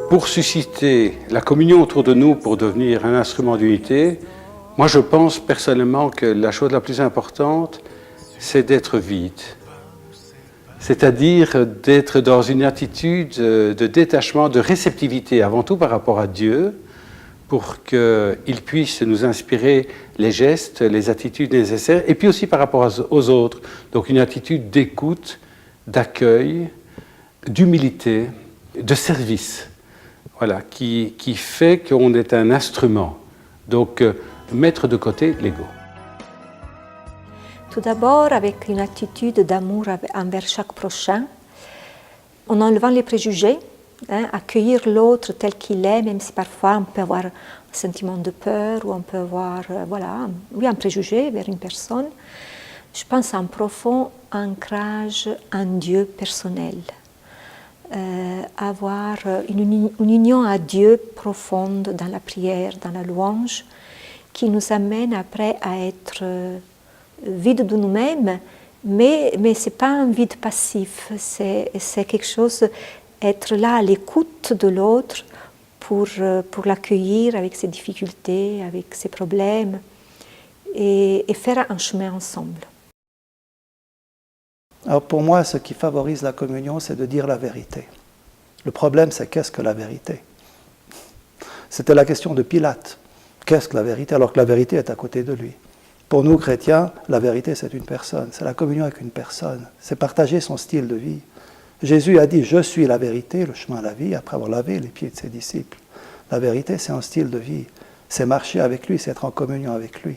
pour susciter la communion autour de nous, pour devenir un instrument d'unité, moi je pense personnellement que la chose la plus importante, c'est d'être vide. C'est-à-dire d'être dans une attitude de détachement, de réceptivité, avant tout par rapport à Dieu, pour qu'il puisse nous inspirer les gestes, les attitudes nécessaires, et puis aussi par rapport aux autres. Donc une attitude d'écoute, d'accueil, d'humilité, de service, voilà, qui fait qu'on est un instrument. Donc mettre de côté l'ego. Tout d'abord, avec une attitude d'amour envers chaque prochain, en enlevant les préjugés, accueillir l'autre tel qu'il est, même si parfois on peut avoir un sentiment de peur ou on peut avoir un préjugé vers une personne. Je pense à un profond ancrage en Dieu personnel. Avoir une union à Dieu profonde dans la prière, dans la louange, qui nous amène après à être vide de nous-mêmes, mais ce n'est pas un vide passif, c'est quelque chose, être là à l'écoute de l'autre pour l'accueillir avec ses difficultés, avec ses problèmes, et faire un chemin ensemble. Alors pour moi, ce qui favorise la communion, c'est de dire la vérité. Le problème, c'est qu'est-ce que la vérité? C'était la question de Pilate. Qu'est-ce que la vérité? Alors que la vérité est à côté de lui. Pour nous, chrétiens, la vérité, c'est une personne. C'est la communion avec une personne. C'est partager son style de vie. Jésus a dit « Je suis la vérité, le chemin à la vie » après avoir lavé les pieds de ses disciples. La vérité, c'est un style de vie. C'est marcher avec lui, c'est être en communion avec lui.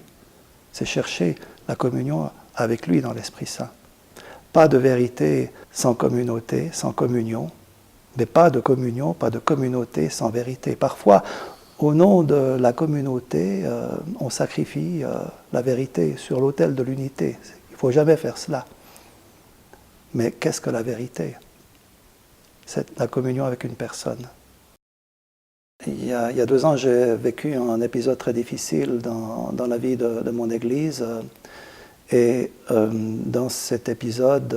C'est chercher la communion avec lui dans l'Esprit Saint. Pas de vérité sans communauté, sans communion, mais pas de communion, pas de communauté sans vérité. Parfois, au nom de la communauté, on sacrifie la vérité sur l'autel de l'unité. Il ne faut jamais faire cela. Mais qu'est-ce que la vérité? C'est la communion avec une personne. Il y a 2 ans, j'ai vécu un épisode très difficile dans la vie de mon Église. Et dans cet épisode,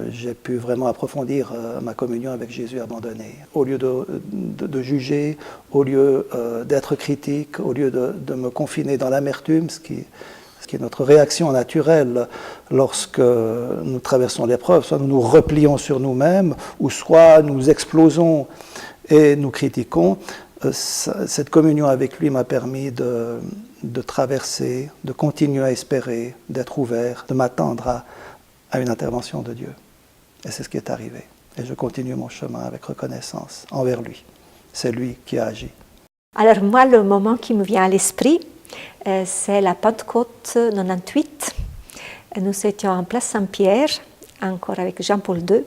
j'ai pu vraiment approfondir ma communion avec Jésus abandonné. Au lieu de juger, au lieu d'être critique, au lieu de me confiner dans l'amertume, ce qui est notre réaction naturelle lorsque nous traversons l'épreuve, soit nous nous replions sur nous-mêmes, ou soit nous explosons et nous critiquons. Cette communion avec lui m'a permis de traverser, de continuer à espérer, d'être ouvert, de m'attendre à une intervention de Dieu. Et c'est ce qui est arrivé. Et je continue mon chemin avec reconnaissance envers lui. C'est lui qui a agi. Alors moi, le moment qui me vient à l'esprit, c'est la Pentecôte 98. Nous étions en place Saint-Pierre, encore avec Jean-Paul II.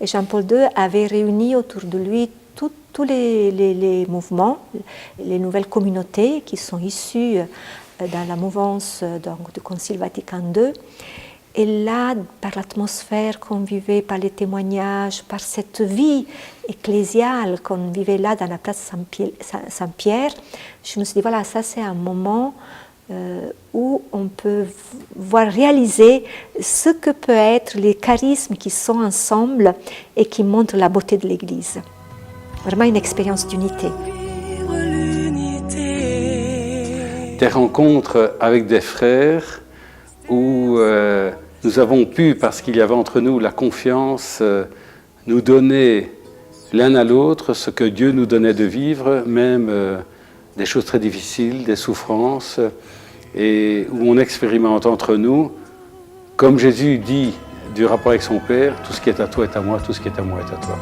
Et Jean-Paul II avait réuni autour de lui tous les mouvements, les nouvelles communautés qui sont issues dans la mouvance du Concile Vatican II. Et là, par l'atmosphère qu'on vivait, par les témoignages, par cette vie ecclésiale qu'on vivait là dans la place Saint-Pierre, je me suis dit, voilà, ça c'est un moment où on peut voir réaliser ce que peut être les charismes qui sont ensemble et qui montrent la beauté de l'Église. Vraiment une expérience d'unité. Des rencontres avec des frères où nous avons pu, parce qu'il y avait entre nous la confiance, nous donner l'un à l'autre ce que Dieu nous donnait de vivre, même des choses très difficiles, des souffrances, et où on expérimente entre nous, comme Jésus dit du rapport avec son Père, tout ce qui est à toi est à moi, tout ce qui est à moi est à toi.